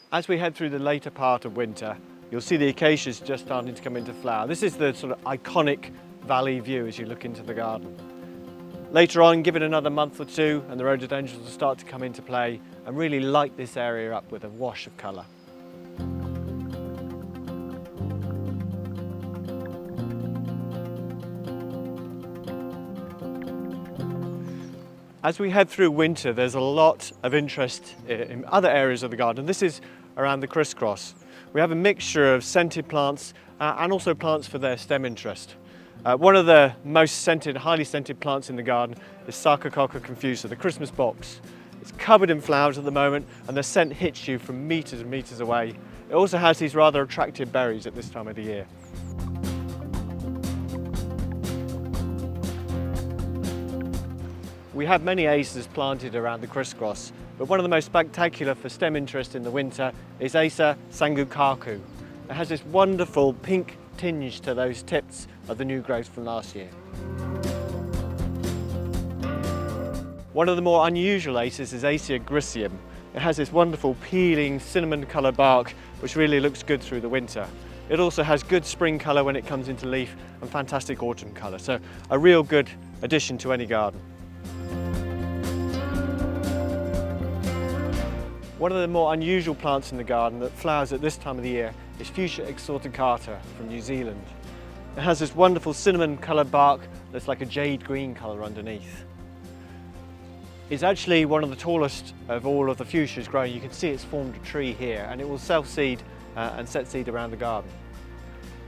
As we head through the later part of winter, you'll see the acacias just starting to come into flower. This is the sort of iconic valley view as you look into the garden. Later on, give it another month or two and the rhododendrons will start to come into play and really light this area up with a wash of colour. As we head through winter, there's a lot of interest in other areas of the garden. This is around the crisscross. We have a mixture of scented plants and also plants for their stem interest. One of the most scented, highly scented plants in the garden is Sarcococca confusa, the Christmas box. It's covered in flowers at the moment and the scent hits you from metres and metres away. It also has these rather attractive berries at this time of the year. We have many acers planted around the crisscross, but one of the most spectacular for stem interest in the winter is Acer Sangu Kako. It has this wonderful pink tinge to those tips of the new growth from last year. One of the more unusual acers is Acer griseum. It has this wonderful peeling cinnamon coloured bark which really looks good through the winter. It also has good spring colour when it comes into leaf and fantastic autumn colour, so a real good addition to any garden. One of the more unusual plants in the garden that flowers at this time of the year is Fuchsia excorticata from New Zealand. It has this wonderful cinnamon coloured bark that's like a jade green colour underneath. It's actually one of the tallest of all of the fuchsias growing. You can see it's formed a tree here and it will self-seed and set seed around the garden.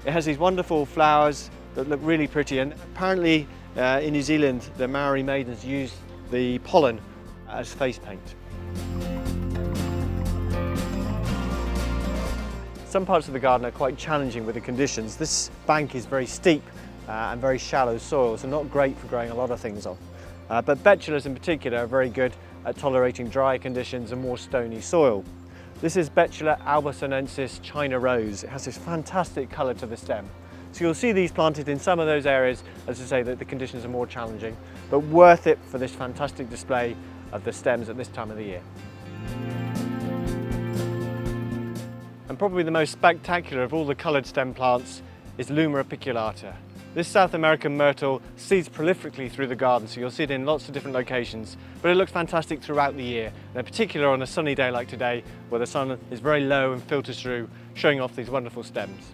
It has these wonderful flowers that look really pretty, and apparently in New Zealand the Maori maidens use the pollen as face paint. Some parts of the garden are quite challenging with the conditions. This bank is very steep and very shallow soil, so not great for growing a lot of things on. But betulas in particular are very good at tolerating dry conditions and more stony soil. This is Betula albosinensis China Rose. It has this fantastic colour to the stem. So you'll see these planted in some of those areas, as I say, that the conditions are more challenging, but worth it for this fantastic display of the stems at this time of the year. And probably the most spectacular of all the coloured stem plants is Luma apiculata. This South American myrtle seeds prolifically through the garden, so you'll see it in lots of different locations, but it looks fantastic throughout the year, and in particular on a sunny day like today, where the sun is very low and filters through, showing off these wonderful stems.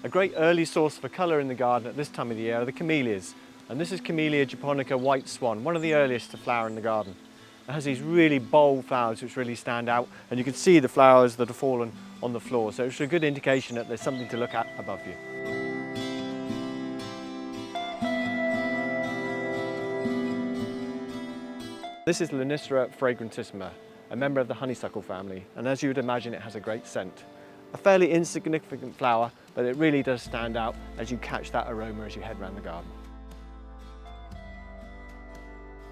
A great early source for colour in the garden at this time of the year are the camellias, and this is Camellia japonica White Swan, one of the earliest to flower in the garden. It has these really bold flowers which really stand out, and you can see the flowers that have fallen on the floor, so it's a good indication that there's something to look at above you. This is Lonicera fragrantissima, a member of the honeysuckle family, and as you would imagine it has a great scent. A fairly insignificant flower, but it really does stand out as you catch that aroma as you head around the garden.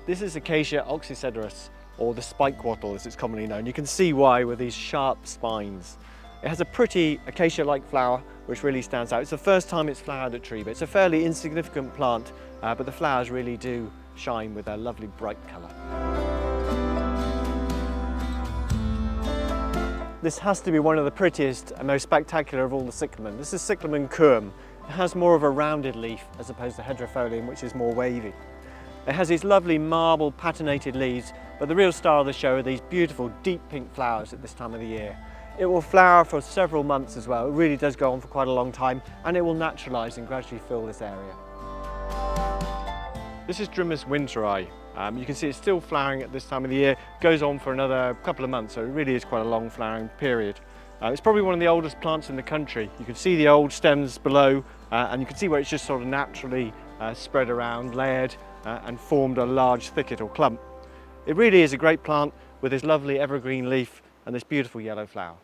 This is Acacia oxycedrus, or the spike wattle as it's commonly known. You can see why with these sharp spines. It has a pretty acacia-like flower which really stands out. It's the first time it's flowered at tree, but it's a fairly insignificant plant, but the flowers really do shine with their lovely bright colour. This has to be one of the prettiest and most spectacular of all the cyclamen. This is Cyclamen coum. It has more of a rounded leaf as opposed to hedropholium, which is more wavy. It has these lovely marble patinated leaves, but the real star of the show are these beautiful deep pink flowers at this time of the year. It will flower for several months as well. It really does go on for quite a long time, and it will naturalise and gradually fill this area. This is Drimys winteri. You can see it's still flowering at this time of the year, goes on for another couple of months, so it really is quite a long flowering period. It's probably one of the oldest plants in the country. You can see the old stems below, and you can see where it's just sort of naturally spread around, layered, and formed a large thicket or clump. It really is a great plant with this lovely evergreen leaf and this beautiful yellow flower.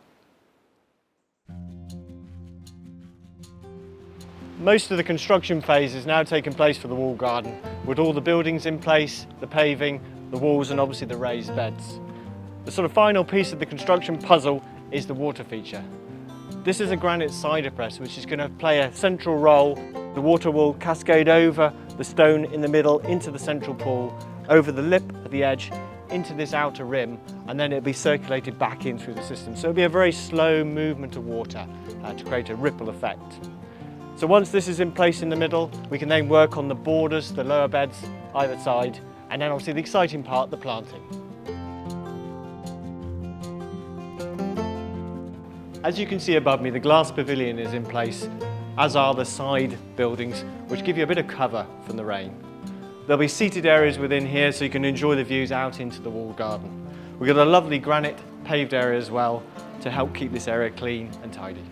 Most of the construction phase has now taken place for the wall garden, with all the buildings in place, the paving, the walls and obviously the raised beds. The sort of final piece of the construction puzzle is the water feature. This is a granite cider press which is going to play a central role The water will cascade over the stone in the middle into the central pool, over the lip at the edge, into this outer rim, and then it'll be circulated back in through the system. So it'll be a very slow movement of water to create a ripple effect. So once this is in place in the middle, we can then work on the borders, the lower beds either side, and then obviously the exciting part, the planting. As you can see above me, the glass pavilion is in place, as are the side buildings, which give you a bit of cover from the rain. There'll be seated areas within here so you can enjoy the views out into the walled garden. We've got a lovely granite paved area as well to help keep this area clean and tidy.